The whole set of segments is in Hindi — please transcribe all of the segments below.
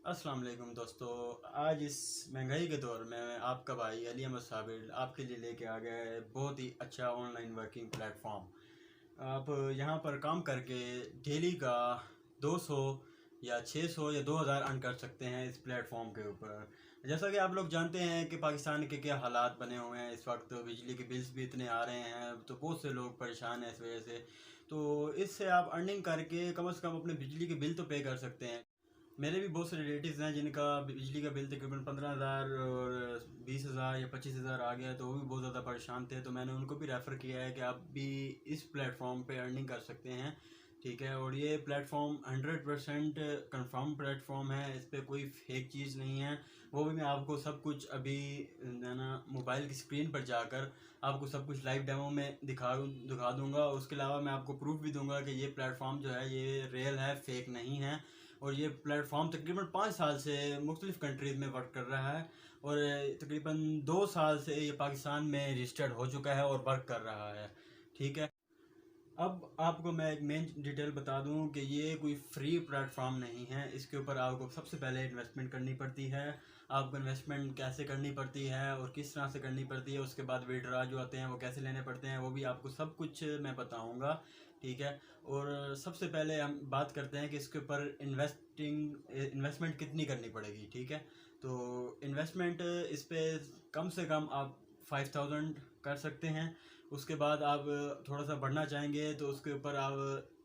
अस्सलाम वालेकुम दोस्तों। आज इस महंगाई के दौर में आपका भाई अली अहमद साबिर आपके लिए लेके आ गया है बहुत ही अच्छा ऑनलाइन वर्किंग प्लेटफॉर्म। आप यहाँ पर काम करके डेली का 200 या 600 या 2000 अर्न कर सकते हैं इस प्लेटफॉर्म के ऊपर। जैसा कि आप लोग जानते हैं कि पाकिस्तान के क्या हालात बने हुए हैं इस वक्त, बिजली के बिल्स भी इतने आ रहे हैं तो बहुत से लोग परेशान हैं इस वजह से। तो इससे आप अर्निंग करके कम से कम अपने बिजली के बिल तो पे कर सकते हैं। मेरे भी बहुत से रिलेटिव्स हैं जिनका बिजली का बिल तकरीबन 15,000 और 20,000 या 25,000 आ गया, तो वो भी बहुत ज़्यादा परेशान थे। तो मैंने उनको भी रेफ़र किया है कि आप भी इस प्लेटफॉर्म पे अर्निंग कर सकते हैं। ठीक है, और ये प्लेटफॉर्म 100% कंफर्म प्लेटफॉर्म है, इस पर कोई फेक चीज़ नहीं है। वो भी मैं आपको सब कुछ अभी ना मोबाइल की स्क्रीन पर जाकर आपको सब कुछ लाइव डेमो में दिखा दूंगा। उसके अलावा मैं आपको प्रूफ भी दूंगा कि ये प्लेटफॉर्म जो है ये रियल है, फेक नहीं है। और ये प्लेटफॉर्म तकरीबन 5 साल से मुख्तलिफ़ कंट्रीज़ में वर्क कर रहा है और तकरीबन 2 साल से ये पाकिस्तान में रजिस्टर्ड हो चुका है और वर्क कर रहा है। ठीक है, अब आपको मैं एक मेन डिटेल बता दूं कि ये कोई फ्री प्लेटफॉर्म नहीं है। इसके ऊपर आपको सबसे पहले इन्वेस्टमेंट करनी पड़ती है। आपको इन्वेस्टमेंट कैसे करनी पड़ती है और किस तरह से करनी पड़ती है, उसके बाद विड्रा जो आते हैं वो कैसे लेने पड़ते हैं, वो भी आपको सब कुछ मैं बताऊंगा। ठीक है, और सबसे पहले हम बात करते हैं कि इसके ऊपर इन्वेस्टमेंट कितनी करनी पड़ेगी। ठीक है, तो इन्वेस्टमेंट इस पर कम से कम आप 5000 कर सकते हैं। उसके बाद आप थोड़ा सा बढ़ना चाहेंगे तो उसके ऊपर आप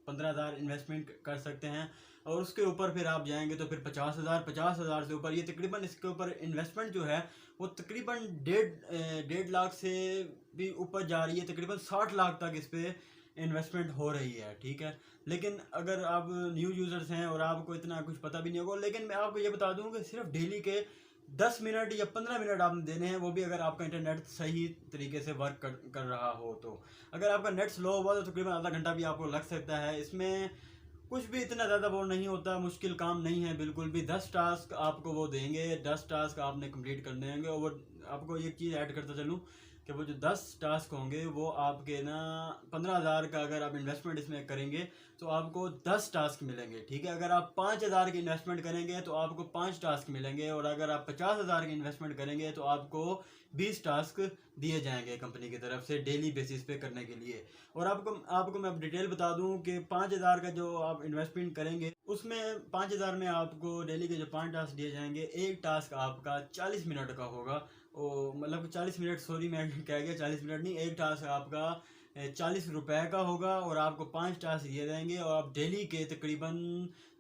15,000 इन्वेस्टमेंट कर सकते हैं। और उसके ऊपर फिर आप जाएंगे तो फिर 50,000 से ऊपर, ये तकरीबन इसके ऊपर इन्वेस्टमेंट जो है वो तकरीबन डेढ़ लाख से भी ऊपर जा रही है। तकरीबन 60 लाख तक इस पर इन्वेस्टमेंट हो रही है। ठीक है, लेकिन अगर आप न्यू यूज़र्स हैं और आपको इतना कुछ पता भी नहीं होगा, लेकिन मैं आपको ये बता दूं कि सिर्फ डेली के 10 मिनट या 15 मिनट आपने देने हैं, वो भी अगर आपका इंटरनेट सही तरीके से वर्क कर रहा हो। तो अगर आपका नेट स्लो हुआ तो तकरीबन आधा घंटा भी आपको लग सकता है। इसमें कुछ भी इतना ज़्यादा वो नहीं होता, मुश्किल काम नहीं है बिल्कुल भी। 10 टास्क आपको वो देंगे, 10 टास्क आपने कंप्लीट करने होंगे। और वो आपको एक चीज़ ऐड करता चलूँ कि वो जो 10 टास्क होंगे वो आपके ना 15,000 का अगर आप इन्वेस्टमेंट इसमें करेंगे तो आपको 10 टास्क मिलेंगे। ठीक है, अगर आप 5,000 की इन्वेस्टमेंट करेंगे तो आपको 5 टास्क मिलेंगे। और अगर आप 50,000 की इन्वेस्टमेंट करेंगे तो आपको 20 टास्क दिए जाएंगे कंपनी की तरफ से डेली बेसिस पे करने के लिए। और आपको आपको मैं डिटेल बता दूं कि 5,000 का जो आप इन्वेस्टमेंट करेंगे उसमें 5,000 में आपको डेली के जो 5 टास्क दिए जाएंगे, एक टास्क आपका 40 मिनट का होगा। ओ मतलब 40 मिनट, सॉरी मैं कह गया 40 मिनट नहीं, एक टास्क आपका 40 रुपए का होगा और आपको 5 टास्क दिए जाएंगे और आप डेली के तकरीबन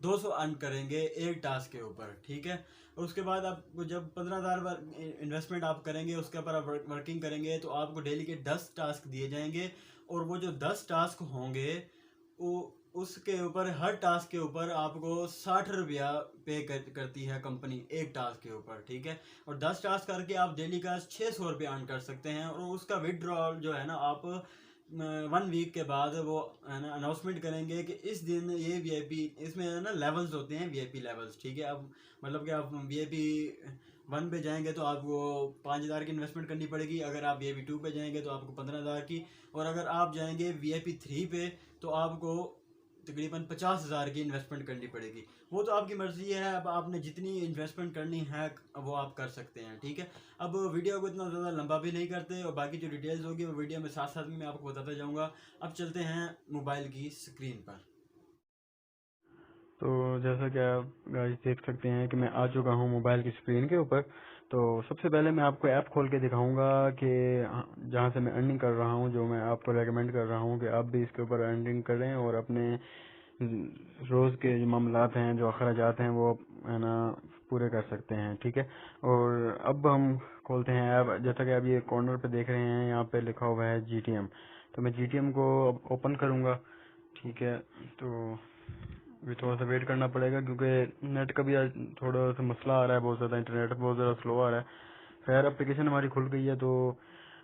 200 अर्न करेंगे एक टास्क के ऊपर। ठीक है, और उसके बाद आप जब 15,000 इन्वेस्टमेंट आप करेंगे उसके ऊपर आप वर्किंग करेंगे तो आपको डेली के 10 टास्क दिए जाएंगे। और वो जो 10 टास्क होंगे वो उसके ऊपर हर टास्क के ऊपर आपको 60 रुपया करती है कंपनी एक टास्क के ऊपर। ठीक है, और 10 टास्क करके आप डेली का 600 रुपया अर्न कर सकते हैं। और उसका विड्रॉल जो है ना आप 1 वीक के बाद वो है ना अनाउंसमेंट करेंगे कि इस दिन ये वीआईपी, इसमें है ना लेवल्स होते हैं, वीआईपी लेवल्स। ठीक है, अब मतलब कि आप वीआईपी 1 पे जाएंगे तो आपको 5,000 की इन्वेस्टमेंट करनी पड़ेगी। अगर आप वीआईपी 2 पे जाएंगे तो आपको 15,000 की। और अगर आप जाएंगे वीआईपी 3 पे तो आपको तकरीबन 50,000 की इन्वेस्टमेंट करनी पड़ेगी। वो तो आपकी मर्ज़ी है, अब आपने जितनी इन्वेस्टमेंट करनी है वो आप कर सकते हैं। ठीक है, अब वीडियो को इतना ज़्यादा लंबा भी नहीं करते और बाकी जो डिटेल्स होगी वो वीडियो में साथ साथ में मैं आपको बताता जाऊँगा। अब चलते हैं मोबाइल की स्क्रीन पर। तो जैसा कि आप गाइस देख सकते हैं कि मैं आ चुका हूँ मोबाइल की स्क्रीन के ऊपर। तो सबसे पहले मैं आपको ऐप खोल के दिखाऊंगा कि जहाँ से मैं अर्निंग कर रहा हूँ, जो मैं आपको रेकमेंड कर रहा हूँ कि आप भी इसके ऊपर अर्निंग करें और अपने रोज़ के जो मामलात हैं, जो अखराजात हैं, वो है ना पूरे कर सकते हैं। ठीक है, और अब हम खोलते हैं ऐप। जैसा कि आप ये कॉर्नर पे देख रहे हैं, यहाँ पे लिखा हुआ है जीटीएम। तो मैं जीटीएम को अब ओपन करूँगा। ठीक है, तो अभी थोड़ा सा वेट करना पड़ेगा क्योंकि नेट का भी आज थोड़ा सा मसला आ रहा है, बहुत ज़्यादा इंटरनेट बहुत ज़्यादा स्लो आ रहा है। खैर एप्लीकेशन हमारी खुल गई है। तो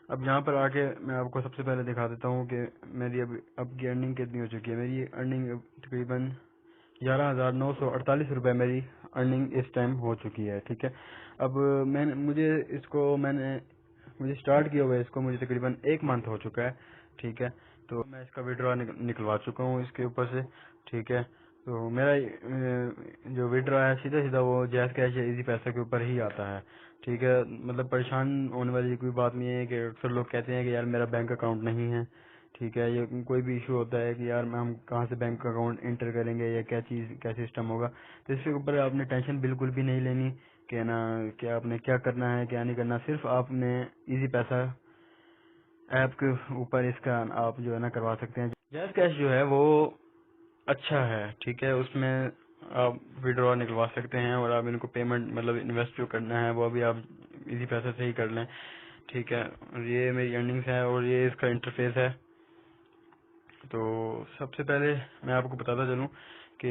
अब यहाँ पर आके मैं आपको सबसे पहले दिखा देता हूँ कि मेरी अब की अर्निंग कितनी हो चुकी है। मेरी अर्निंग तकरीबन 11,948 रुपये मेरी अर्निंग इस टाइम हो चुकी है। ठीक है, अब मुझे स्टार्ट किया हुआ है इसको, मुझे तकरीबन 1 मंथ हो चुका है। ठीक है, तो मैं इसका विड्रॉ निकलवा चुका हूँ इसके ऊपर से। ठीक है, तो मेरा जो विड्रॉ है सीधा सीधा वो जैज़ कैश या इजी पैसा के ऊपर ही आता है। ठीक है, मतलब परेशान होने वाली कोई बात नहीं है कि अक्सर लोग कहते हैं कि यार मेरा बैंक अकाउंट नहीं है। ठीक है, ये कोई भी इशू होता है कि यार हम कहाँ से बैंक अकाउंट इंटर करेंगे या क्या चीज़ क्या सिस्टम होगा, तो इसके ऊपर आपने टेंशन बिल्कुल भी नहीं लेनी कि ना कि आपने क्या करना है क्या नहीं करना। सिर्फ आपने इजी पैसा ऐप के ऊपर इसका आप जो है ना करवा सकते हैं। जैज़ कैश जो है वो अच्छा है। ठीक है, उसमें आप विड्रॉ निकलवा सकते हैं और आप इनको पेमेंट मतलब इन्वेस्ट जो करना है वो भी आप इजी पैसे से ही कर लें। ठीक है, और ये मेरी अर्निंग्स है और ये इसका इंटरफेस है। तो सबसे पहले मैं आपको बताता चलूं कि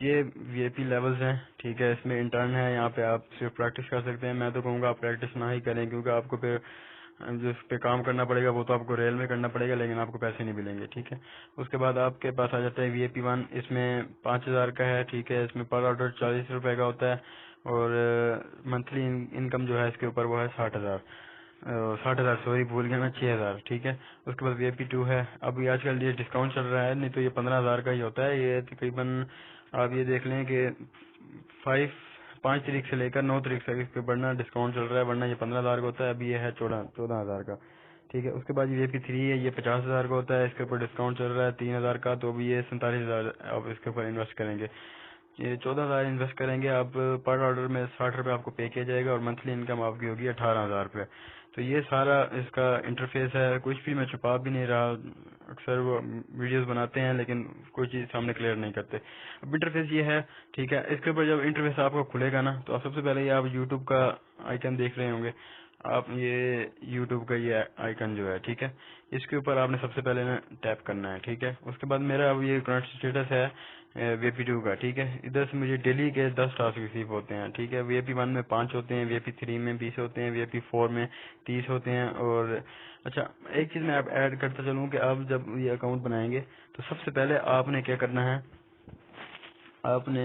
ये वीआईपी लेवल्स हैं। ठीक है, इसमें इंटर्न है, यहाँ पे आप सिर्फ प्रैक्टिस कर सकते हैं। मैं तो कहूँगा आप प्रैक्टिस ना ही करें क्योंकि आपको फिर जिस पे काम करना पड़ेगा वो तो आपको रेल में करना पड़ेगा, लेकिन आपको पैसे नहीं मिलेंगे। ठीक है, उसके बाद आपके पास आ जाता है वीआईपी 1। इसमें 5,000 का है। ठीक है, इसमें पर ऑर्डर 40 रुपए का होता है और मंथली इनकम जो है इसके ऊपर वो है 60,000। 60,000 सॉरी भूल गया मैं, 6,000। ठीक है, उसके बाद वीआईपी 2 है। अभी आजकल ये डिस्काउंट चल रहा है, नहीं तो ये 15,000 का ही होता है। ये तकरीबन आप ये देख लें कि 5 तारीख से लेकर 9 तारीख तक इस पे बढ़ना डिस्काउंट चल रहा है, वरना ये 15,000 का होता है। अभी ये है 14,000 का। ठीक है, उसके बाद ये वीआईपी 3 है, ये 50,000 का होता है। इसके ऊपर डिस्काउंट चल रहा है 3,000 का, तो अभी ये 47,000 आप इसके ऊपर इन्वेस्ट करेंगे। ये 14,000 इन्वेस्ट करेंगे आप, पर ऑर्डर में 60 रुपए आपको पे किया जाएगा और मंथली इनकम आपकी होगी 18,000 रुपए। तो ये सारा इसका इंटरफेस है, कुछ भी मैं छुपा भी नहीं रहा। अक्सर वो वीडियोस बनाते हैं लेकिन कोई चीज सामने क्लियर नहीं करते। अब इंटरफेस ये है। ठीक है, इसके ऊपर जब इंटरफेस आपका खुलेगा ना, तो आप सबसे पहले ये आप यूट्यूब का आइकन देख रहे होंगे। आप ये यूट्यूब का ये आइकन जो है, ठीक है, इसके ऊपर आपने सबसे पहले ना टैप करना है। ठीक है, उसके बाद मेरा अब ये करंट स्टेटस है वीआईपी 2 का। ठीक है, इधर से मुझे डेली के 10 टास्क रिसीव होते हैं। ठीक है, वीआईपी 1 में 5 होते हैं, वीआईपी 3 में 20 होते हैं, वीआईपी 4 में 30 होते हैं। और अच्छा, एक चीज मैं आप ऐड करता चलूं कि आप जब ये अकाउंट बनाएंगे तो सबसे पहले आपने क्या करना है, आपने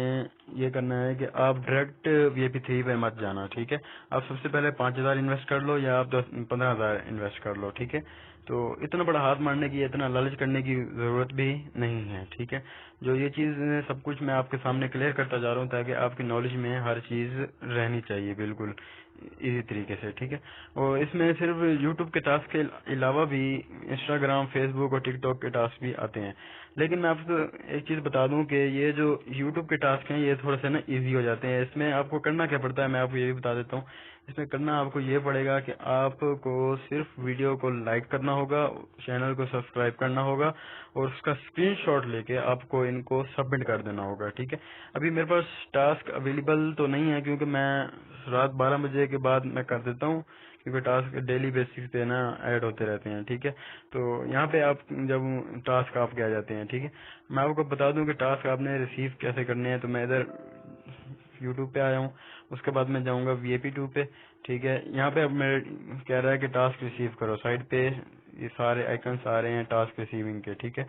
ये करना है कि आप डायरेक्ट वीआईपी 3 पे मत जाना। ठीक है, आप सबसे पहले 5,000 इन्वेस्ट कर लो या आप 15,000 इन्वेस्ट कर लो। ठीक है, तो इतना बड़ा हाथ मारने की, इतना लालच करने की जरूरत भी नहीं है। ठीक है, जो ये चीज सब कुछ मैं आपके सामने क्लियर करता जा रहा हूँ ताकि आपकी नॉलेज में हर चीज रहनी चाहिए बिल्कुल इसी तरीके से। ठीक है, और इसमें सिर्फ यूट्यूब के टास्क के अलावा भी इंस्टाग्राम, फेसबुक और टिकटॉक के टास्क भी आते हैं। लेकिन मैं आपको एक चीज बता दूं कि ये जो यूट्यूब के टास्क हैं ये थोड़े से ना इजी हो जाते हैं। इसमें आपको करना क्या पड़ता है मैं आपको ये भी बता देता हूँ। इसमें करना आपको ये पड़ेगा कि आपको सिर्फ वीडियो को लाइक करना होगा, चैनल को सब्सक्राइब करना होगा और उसका स्क्रीनशॉट लेके आपको इनको सबमिट कर देना होगा। ठीक है, अभी मेरे पास टास्क अवेलेबल तो नहीं है क्योंकि मैं रात 12 बजे के बाद मैं कर देता हूँ क्योंकि टास्क डेली बेसिस पे ना ऐड होते रहते हैं। ठीक है, तो यहाँ पे आप जब टास्क आपके आ जाते हैं, ठीक है, मैं आपको बता दूं कि टास्क आपने रिसीव कैसे करने हैं। तो मैं इधर यूट्यूब पे आया हूँ, उसके बाद मैं जाऊंगा वीआईपी 2 पे। ठीक है, यहाँ पे अब मेरे कह रहा है कि टास्क रिसीव करो, साइड पे ये सारे आइकन्स आ रहे हैं टास्क रिसीविंग के। ठीक है,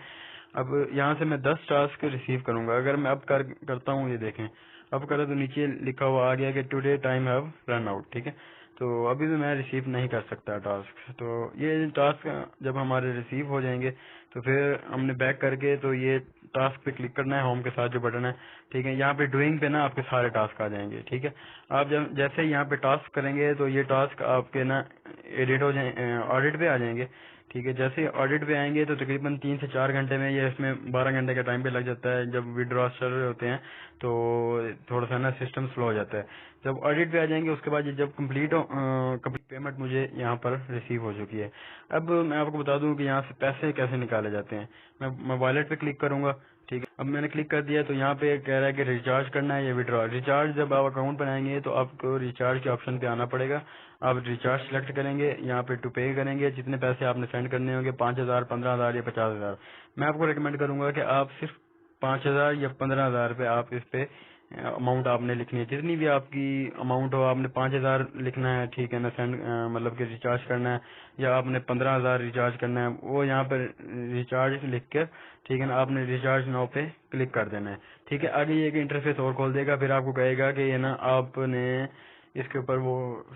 अब यहाँ से मैं 10 टास्क रिसीव करूंगा। अगर मैं अब करता हूँ, ये देखें अब करा तो नीचे लिखा हुआ आ गया कि today time have run out. ठीक है, तो अभी भी मैं रिसीव नहीं कर सकता टास्क। तो ये टास्क जब हमारे रिसीव हो जाएंगे तो फिर हमने बैक करके तो ये टास्क पे क्लिक करना है, होम के साथ जो बटन है। ठीक है, यहाँ पे डूइंग पे ना आपके सारे टास्क आ जाएंगे। ठीक है, आप जब जैसे ही यहाँ पे टास्क करेंगे तो ये टास्क आपके ना एडिट हो जाए, ऑडिट पे आ जाएंगे। ठीक है, जैसे ऑडिट पे आएंगे तो तकरीबन 3 से 4 घंटे में, ये इसमें 12 घंटे का टाइम पे लग जाता है। जब विड्रॉ चल रहे होते हैं तो थोड़ा सा ना सिस्टम स्लो हो जाता है। जब ऑडिट पे आ जाएंगे उसके बाद ये जब कंप्लीट पेमेंट मुझे यहाँ पर रिसीव हो चुकी है। अब मैं आपको बता दूं कि यहाँ से पैसे कैसे निकाले जाते हैं। मैं वॉलेट पे क्लिक करूंगा। ठीक है, अब मैंने क्लिक कर दिया तो यहाँ पे कह रहा है कि रिचार्ज करना है या विड्रॉ। रिचार्ज जब आप अकाउंट बनाएंगे तो आपको रिचार्ज के ऑप्शन पे आना पड़ेगा। आप रिचार्ज सेलेक्ट करेंगे, यहाँ पे टू पे करेंगे, जितने पैसे आपने सेंड करने होंगे 5,000, 15,000 या 50,000। मैं आपको रिकमेंड करूंगा कि आप सिर्फ 5,000 या 15,000 रुपए आप इस पे अमाउंट आपने लिखनी है। जितनी भी आपकी अमाउंट हो आपने 5,000 लिखना है। ठीक है ना, सेंड मतलब कि रिचार्ज करना है, या आपने 15,000 रिचार्ज करना है, वो यहाँ पर रिचार्ज लिख कर, ठीक है ना, आपने रिचार्ज नाउ पे क्लिक कर देना है। ठीक है, आगे ये एक इंटरफेस और खोल देगा, फिर आपको कहेगा कि ये ना आपने इसके ऊपर वो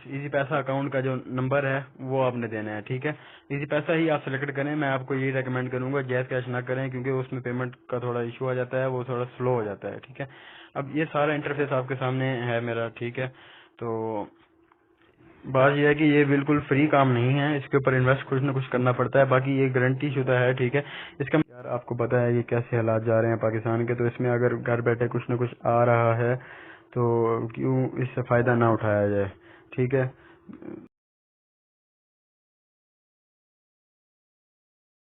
इजी पैसा अकाउंट का जो नंबर है वो आपने देना है, ठीक है। इजी पैसा ही आप सेलेक्ट करें, मैं आपको यही रेकमेंड करूंगा, जैज़ कैश ना करें क्योंकि उसमें पेमेंट का थोड़ा इशू आ जाता है, वो थोड़ा स्लो हो जाता है, ठीक है। अब ये सारा इंटरफेस आपके सामने है मेरा, ठीक है। तो बात यह है कि ये बिल्कुल फ्री काम नहीं है, इसके ऊपर इन्वेस्ट कुछ ना कुछ करना पड़ता है, बाकी ये गारंटी शुदा है, ठीक है। इसका यार आपको पता है ये कैसे हालात जा रहे हैं पाकिस्तान के, तो इसमें अगर घर बैठे कुछ ना कुछ आ रहा है तो क्यों इससे फायदा ना उठाया जाए, ठीक है।